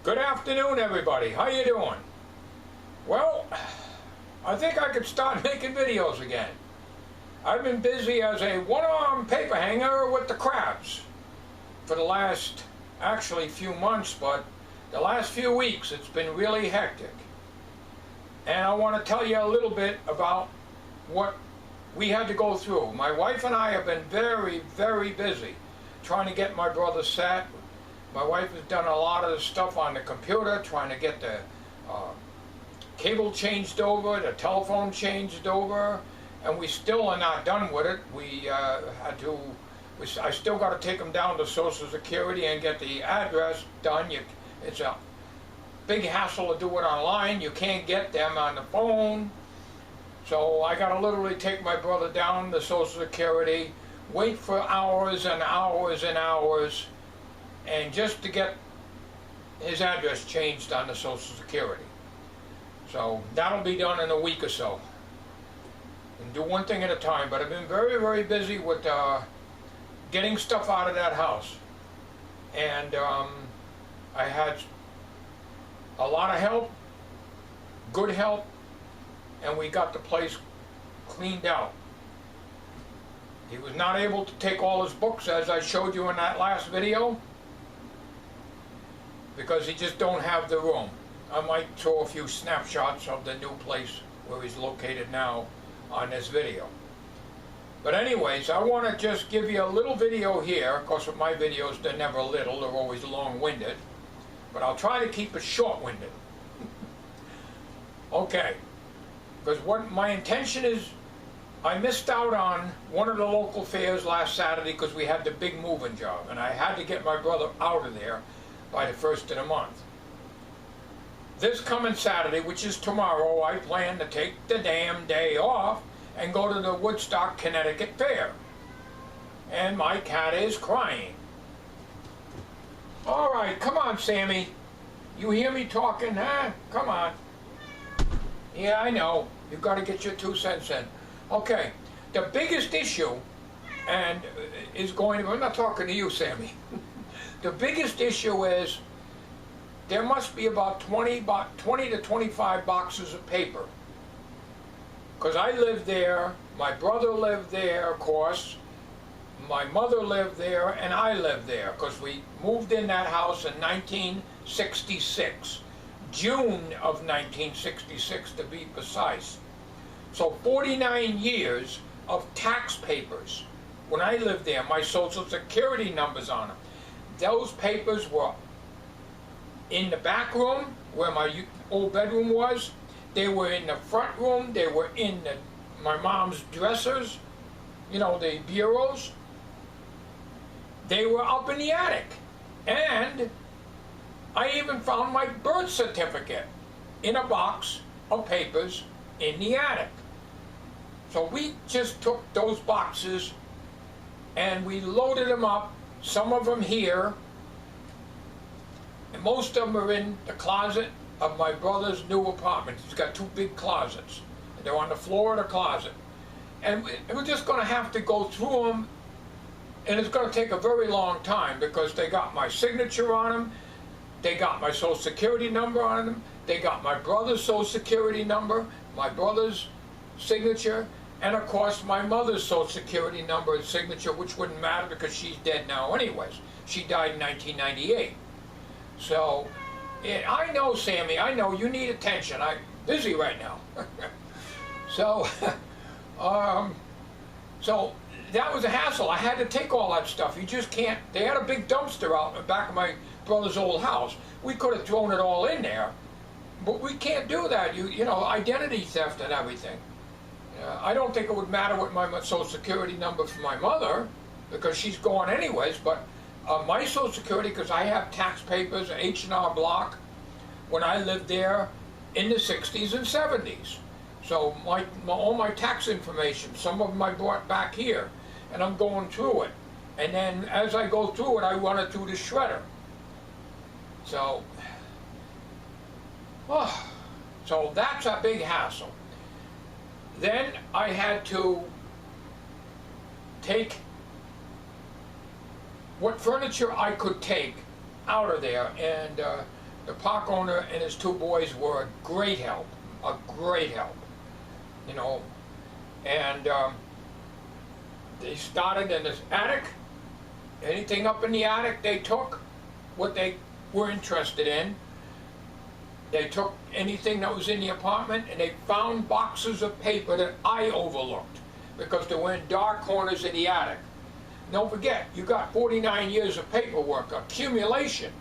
Good afternoon, everybody. How you doing? Well, I think I could start making videos again. I've been busy as a one-arm paper hanger with the crabs for the last, actually, few months, but the last few weeks it's been really hectic. And I want to tell you a little bit about what we had to go through. My wife and I have been very, very busy trying to get my brother set. My wife has done a lot of the stuff on the computer, trying to get the cable changed over, the telephone changed over, and we still are not done with it. I still got to take them down to Social Security and get the address done. It's a big hassle to do it online. You can't get them on the phone. So I got to literally take my brother down to Social Security, wait for hours and hours and hours, and just to get his address changed on the Social Security. So that'll be done in a week or so. And do one thing at a time, but I've been very, very busy with getting stuff out of that house. And I had a lot of help, good help, and we got the place cleaned out. He was not able to take all his books, as I showed you in that last video, because he just don't have the room. I might throw a few snapshots of the new place where he's located now on this video. But anyways, I want to just give you a little video here. Of course, with my videos, they're never little, they're always long-winded. But I'll try to keep it short-winded. Okay, because what my intention is, I missed out on one of the local fairs last Saturday because we had the big moving job, and I had to get my brother out of there by the 1st of the month. This coming Saturday, which is tomorrow, I plan to take the damn day off and go to the Woodstock, Connecticut Fair. And my cat is crying. All right, come on, Sammy. You hear me talking, huh? Come on. Yeah, I know. You've got to get your 2 cents in. Okay, the biggest issue, and is going to, I'm not talking to you, Sammy. The biggest issue is there must be about 20 to 25 boxes of paper. Because I lived there, my brother lived there, of course, my mother lived there, and I lived there, because we moved in that house in 1966. June of 1966, to be precise. So 49 years of tax papers. When I lived there, my Social Security numbers on them. Those papers were in the back room, where my old bedroom was. They were in the front room. They were in my mom's dressers, you know, the bureaus. They were up in the attic. And I even found my birth certificate in a box of papers in the attic. So we just took those boxes and we loaded them up, some of them here, and most of them are in the closet of my brother's new apartment. He's got 2 big closets. They're on the floor of the closet. And we're just going to have to go through them, and it's going to take a very long time because they got my signature on them, they got my Social Security number on them, they got my brother's Social Security number, my brother's signature, and of course my mother's Social Security number and signature, which wouldn't matter because she's dead now anyways. She died in 1998. So, I know, Sammy, I know you need attention. I'm busy right now. So that was a hassle. I had to take all that stuff. You just can't. They had a big dumpster out in the back of my brother's old house. We could have thrown it all in there, but we can't do that. You know, identity theft and everything. I don't think it would matter with my Social Security number for my mother because she's gone anyways, but my Social Security, because I have tax papers, H&R Block, when I lived there in the 60s and 70s. So all my tax information, some of them I brought back here, and I'm going through it. And then as I go through it, I run it through the shredder. So that's a big hassle. Then I had to take what furniture I could take out of there, and the park owner and his two boys were a great help, you know, and they started in this attic. Anything up in the attic, they took what they were interested in. They took anything that was in the apartment, and they found boxes of paper that I overlooked because they were in dark corners of the attic. Don't forget, you got 49 years of paperwork, accumulation,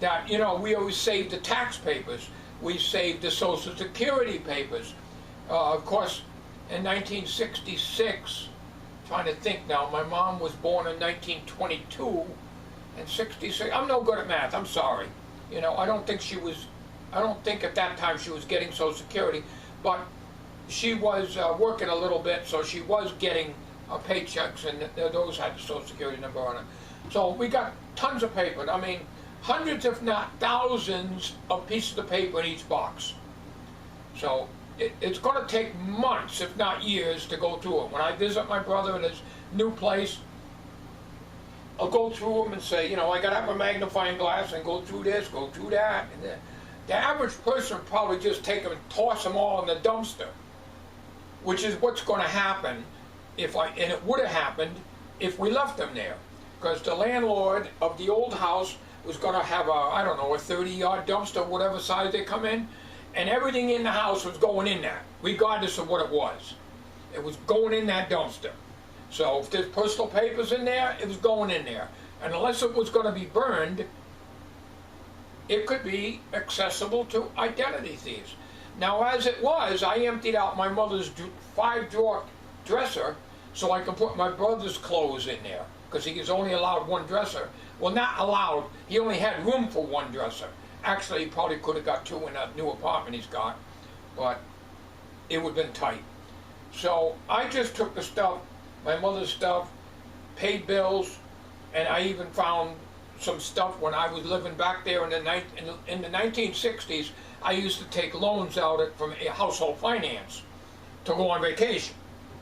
that, you know, we always saved the tax papers, we saved the Social Security papers. Of course, in 1966, trying to think now, my mom was born in 1922, and 66, I'm no good at math, I'm sorry. You know, I don't think at that time she was getting Social Security, but she was working a little bit, so she was getting paychecks, and those had the Social Security number on it. So we got tons of paper. I mean, hundreds if not thousands of pieces of paper in each box. So it's going to take months, if not years, to go through it. When I visit my brother in his new place, I'll go through them and say, you know, I got to have a magnifying glass and go through this, go through that. And the average person would probably just take them and toss them all in the dumpster, which is what's going to happen and it would have happened if we left them there. Because the landlord of the old house was going to have I don't know, a 30-yard dumpster, whatever size they come in, and everything in the house was going in that, regardless of what it was. It was going in that dumpster. So if there's personal papers in there, it was going in there. And unless it was going to be burned, it could be accessible to identity thieves. Now, as it was, I emptied out my mother's 5-drawer dresser so I can put my brother's clothes in there, because he was only allowed one dresser. Well, not allowed, he only had room for one dresser. Actually, he probably could have got 2 in that new apartment he's got, but it would have been tight. So I just took the stuff, my mother's stuff, paid bills, and I even found some stuff when I was living back there in the 1960s. I used to take loans out from household finance to go on vacation.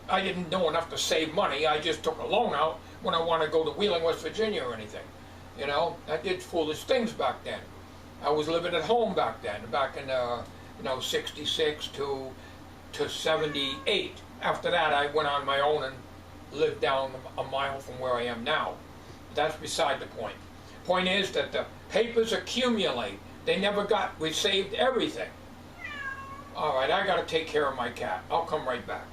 I didn't know enough to save money. I just took a loan out when I wanted to go to Wheeling, West Virginia or anything. You know, I did foolish things back then. I was living at home back then, back in you know, 66 to 78. After that, I went on my own and lived down a mile from where I am now. That's beside the point. Point is that the papers accumulate. They never got, we saved everything. All right, I got to take care of my cat. I'll come right back.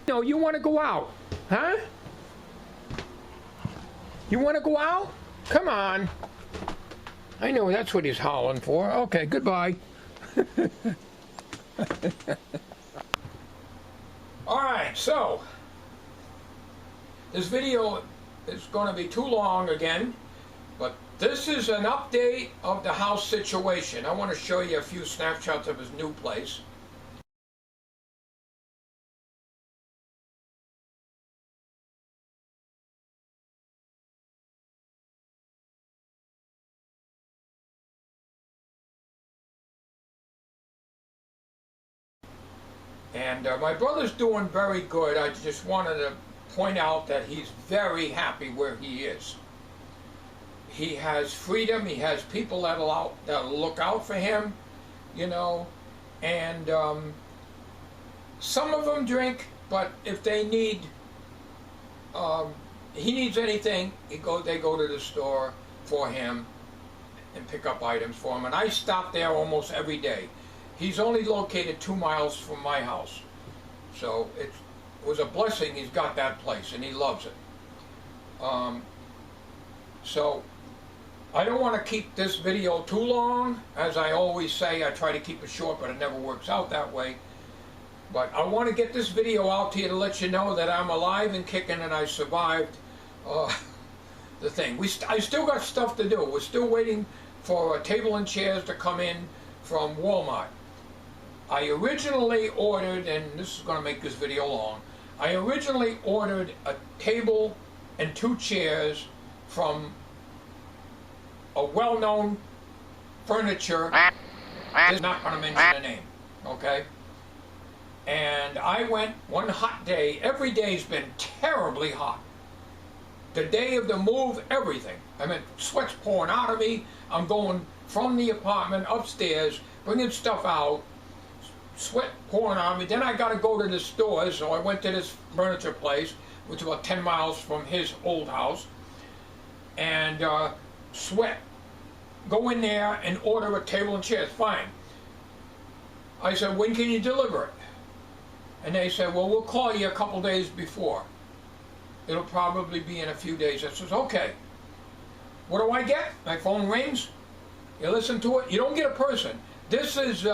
No, you want to go out, huh? You want to go out? Come on. I know that's what he's howling for. Okay, goodbye. All right, so this video is going to be too long again, but this is an update of the house situation. I want to show you a few snapshots of his new place. And my brother's doing very good. I just wanted to point out that he's very happy where he is. He has freedom. He has people that'll look out for him, you know. And some of them drink, but if they need, he needs anything, they go to the store for him and pick up items for him. And I stop there almost every day. He's only located 2 miles from my house. So it was a blessing he's got that place, and he loves it. So I don't want to keep this video too long. As I always say, I try to keep it short, but it never works out that way. But I want to get this video out to you to let you know that I'm alive and kicking and I survived the thing. I still got stuff to do. We're still waiting for a table and chairs to come in from Walmart. I originally ordered, and this is going to make this video long, I originally ordered a table and 2 chairs from a well-known furniture, I'm not going to mention the name, okay? And I went one hot day, every day's been terribly hot. The day of the move, everything. I mean, sweat's pouring out of me. I'm going from the apartment upstairs, bringing stuff out, sweat pouring on me. Then I got to go to the stores, so I went to this furniture place, which is about 10 miles from his old house, and sweat. Go in there and order a table and chairs. Fine. I said, when can you deliver it? And they said, well, we'll call you a couple days before. It'll probably be in a few days. I says, okay. What do I get? My phone rings. You listen to it. You don't get a person. This is,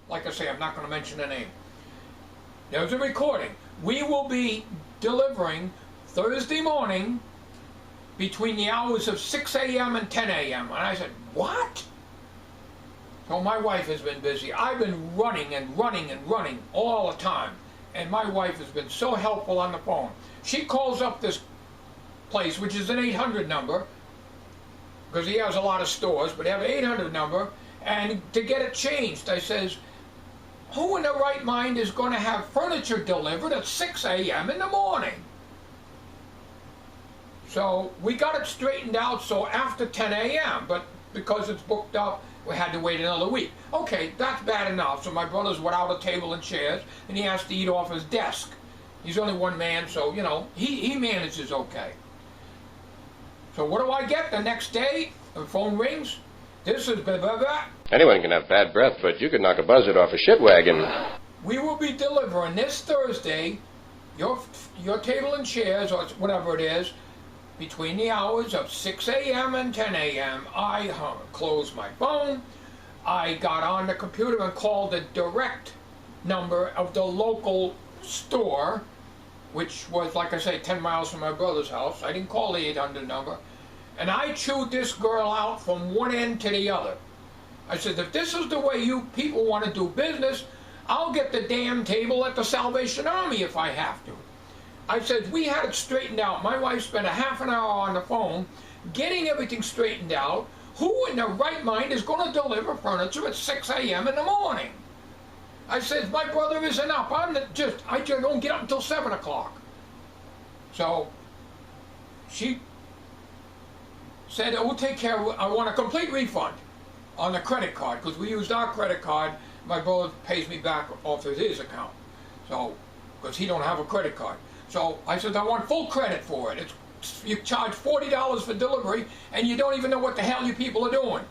like I say, I'm not going to mention the name. There's a recording. We will be delivering Thursday morning between the hours of 6 a.m. and 10 a.m. And I said, what? So my wife has been busy. I've been running and running and running all the time. And my wife has been so helpful on the phone. She calls up this place, which is an 800 number, because he has a lot of stores, but they have an 800 number, and to get it changed, I says, who in their right mind is going to have furniture delivered at 6 a.m. in the morning? So we got it straightened out, so after 10 a.m., but because it's booked up, we had to wait another week. Okay, that's bad enough. So my brother's without a table and chairs, and he has to eat off his desk. He's only one man, so, you know, he manages okay. So what do I get the next day? The phone rings. This is blah, blah, blah. Anyone can have bad breath, but you could knock a buzzard off a shit wagon. We will be delivering this Thursday your table and chairs, or whatever it is, between the hours of 6 a.m. and 10 a.m. I closed my phone. I got on the computer and called the direct number of the local store, which was, like I say, 10 miles from my brother's house. I didn't call the 800 number. And I chewed this girl out from one end to the other. I said, if this is the way you people want to do business, I'll get the damn table at the Salvation Army if I have to. I said, we had it straightened out. My wife spent a half an hour on the phone getting everything straightened out. Who in their right mind is going to deliver furniture at 6 a.m. in the morning? I said, my brother isn't up. I just don't get up until 7 o'clock. So she said, we'll take care of it. I want a complete refund on the credit card, because we used our credit card. My brother pays me back off of his account, so because he don't have a credit card. So I said, I want full credit for it. You charge $40 for delivery, and you don't even know what the hell you people are doing.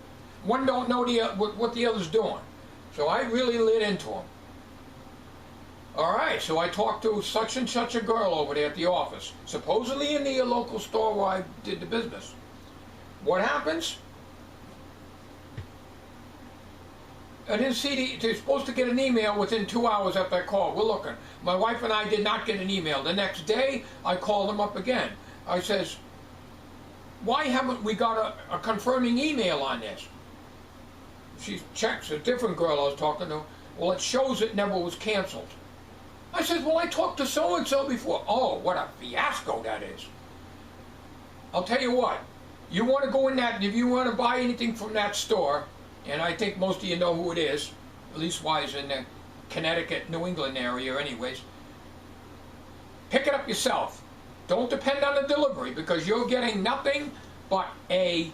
One don't know what the other's doing. So I really lit into him. All right, so I talked to such and such a girl over there at the office, supposedly in the local store where I did the business. What happens? I didn't see they're supposed to get an email within 2 hours after I called. We're looking. My wife and I did not get an email. The next day, I called them up again. I says, why haven't we got a confirming email on this? She checks, a different girl I was talking to. Well, it shows it never was canceled. I said, well, I talked to so-and-so before. Oh, what a fiasco that is. I'll tell you what. You want to go in that, if you want to buy anything from that store, and I think most of you know who it is, at least wise in the Connecticut, New England area anyways, pick it up yourself. Don't depend on the delivery, because you're getting nothing but a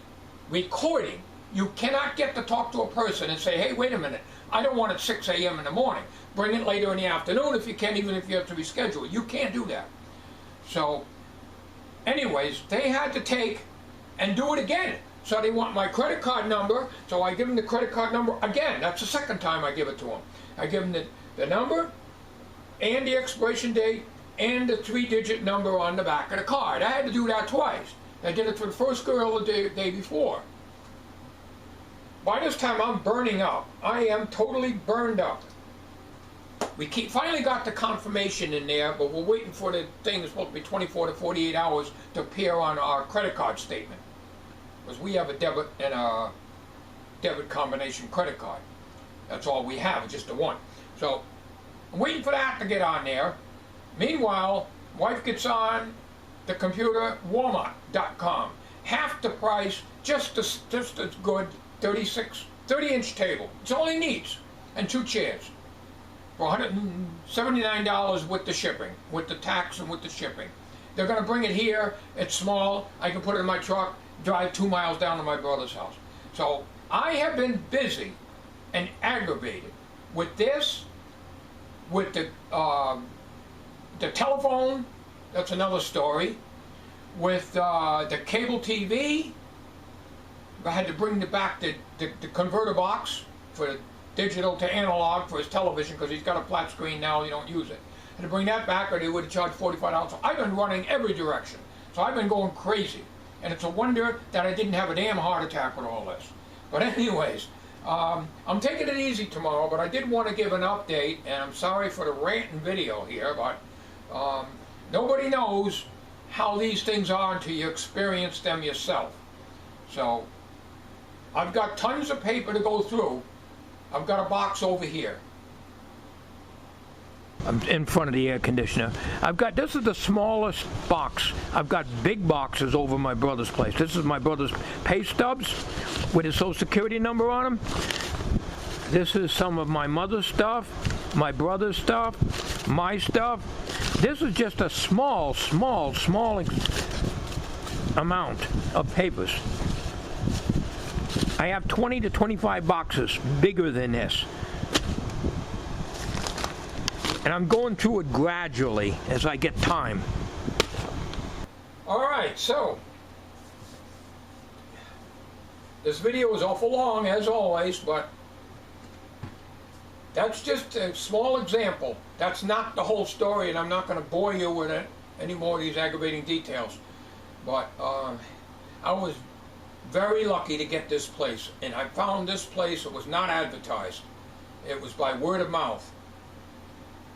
recording. You cannot get to talk to a person and say, hey, wait a minute, I don't want it 6 a.m. in the morning. Bring it later in the afternoon if you can, even if you have to reschedule it. You can't do that. So, anyways, they had to take and do it again. So they want my credit card number, so I give them the credit card number again. That's the second time I give it to them. I give them the number and the expiration date and the 3-digit number on the back of the card. I had to do that twice. I did it for the first girl the day before. By this time I'm burning up. I am totally burned up. We finally got the confirmation in there, but we're waiting for the thing that's supposed to be 24 to 48 hours to appear on our credit card statement. Because we have a debit and a debit combination credit card. That's all we have, just the one. So I'm waiting for that to get on there. Meanwhile, wife gets on the computer, Walmart.com. Half the price, just as good, 30-inch table. It's all he needs, and 2 chairs. for $179 with the shipping, with the tax and with the shipping. They're going to bring it here. It's small. I can put it in my truck, drive 2 miles down to my brother's house. So I have been busy and aggravated with this, with the telephone. That's another story. With the cable TV, I had to bring back the converter box for digital to analog for his television because he's got a flat screen now. He don't use it. I had to bring that back, or they would have charged $45. So I've been running every direction. So I've been going crazy, and it's a wonder that I didn't have a damn heart attack with all this. But anyways, I'm taking it easy tomorrow, but I did want to give an update, and I'm sorry for the ranting video here, but nobody knows how these things are until you experience them yourself. So I've got tons of paper to go through. I've got a box over here. I'm in front of the air conditioner. This is the smallest box. I've got big boxes over my brother's place. This is my brother's pay stubs with his social security number on them. This is some of my mother's stuff, my brother's stuff, my stuff. This is just a small amount of papers. I have 20 to 25 boxes bigger than this. And I'm going through it gradually as I get time. Alright, so this video is awful long as always, but that's just a small example. That's not the whole story, and I'm not going to bore you with it, any more of these aggravating details. But I was very lucky to get this place, and I found this place. It was not advertised. It was by word of mouth.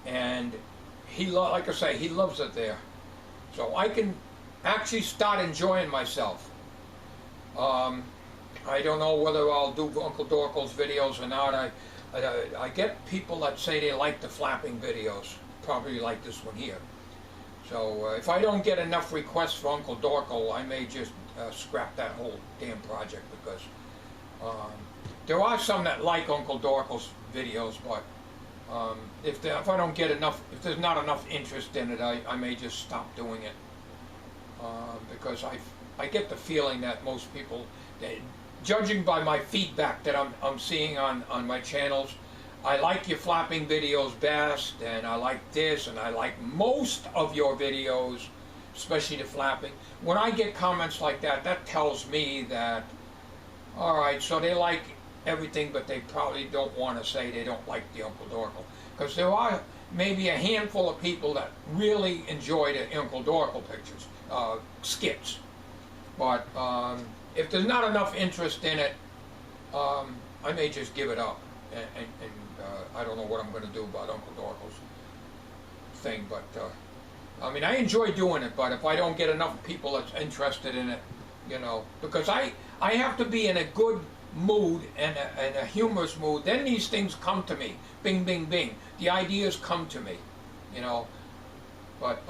And like I say, he loves it there. So I can actually start enjoying myself. I don't know whether I'll do Uncle Dorkle's videos or not. I get people that say they like the flapping videos, probably like this one here. So if I don't get enough requests for Uncle Dorkle, I may just scrap that whole damn project, because there are some that like Uncle Dorkle's videos, but if I don't get enough, if there's not enough interest in it, I may just stop doing it, because I get the feeling that most people, judging by my feedback that I'm seeing on my channels, I like your flapping videos best, and I like this, and I like most of your videos, especially the flapping. When I get comments like that, that tells me that, alright, so they like everything, but they probably don't want to say they don't like the Uncle Dorkle. Because there are maybe a handful of people that really enjoy the Uncle Dorkle pictures, skits. But if there's not enough interest in it, I may just give it up. And I don't know what I'm going to do about Uncle Dorkle's thing. But I mean, I enjoy doing it, but if I don't get enough people that's interested in it, you know, because I have to be in a good mood and a humorous mood, then these things come to me. Bing, bing, bing. The ideas come to me, you know. But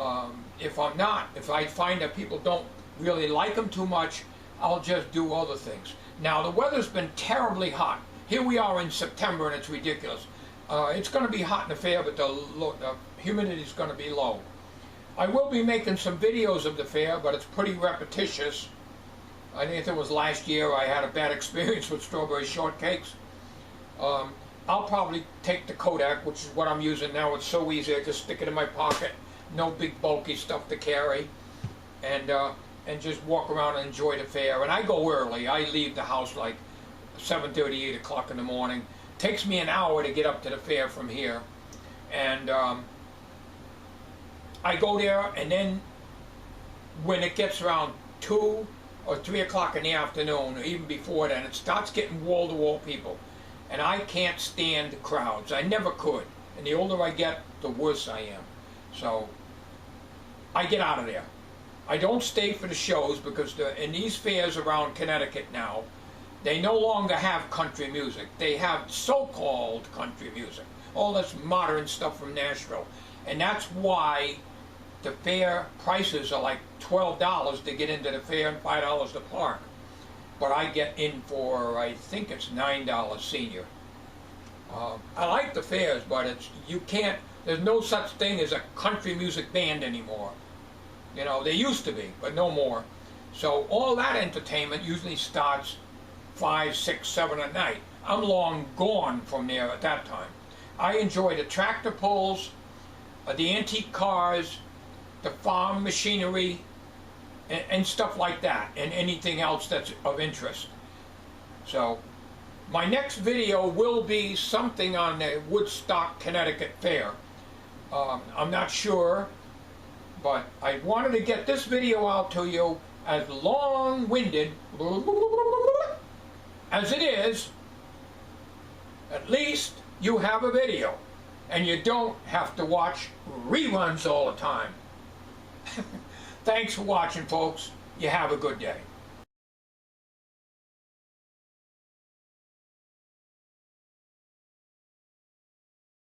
if I'm not, if I find that people don't really like them too much, I'll just do other things. Now, the weather's been terribly hot. Here we are in September, and it's ridiculous. It's going to be hot in the fair, but the humidity is going to be low. I will be making some videos of the fair, but it's pretty repetitious. I think it was last year I had a bad experience with strawberry shortcakes. I'll probably take the Kodak, which is what I'm using now. It's so easy. I just stick it in my pocket. No big bulky stuff to carry. And just walk around and enjoy the fair. And I go early. I leave the house like 7:30, 8 o'clock in the morning. Takes me an hour to get up to the fair from here. And I go there, and then when it gets around 2 or 3 o'clock in the afternoon, or even before then, it starts getting wall-to-wall people. And I can't stand the crowds. I never could. And the older I get, the worse I am. So I get out of there. I don't stay for the shows, because in these fairs around Connecticut now, they no longer have country music. They have so-called country music. All this modern stuff from Nashville. And that's why the fair prices are like $12 to get into the fair and $5 to park. But I get in for, I think it's $9 senior. I like the fairs, but you can't. There's no such thing as a country music band anymore. You know, they used to be, but no more. So all that entertainment usually starts 5, 6, 7 at night. I'm long gone from there at that time. I enjoy the tractor pulls, the antique cars, the farm machinery, and stuff like that, and anything else that's of interest. So my next video will be something on the Woodstock, Connecticut Fair. I'm not sure, but I wanted to get this video out to you as long-winded as it is. At least you have a video, and you don't have to watch reruns all the time. Thanks for watching, folks. You have a good day.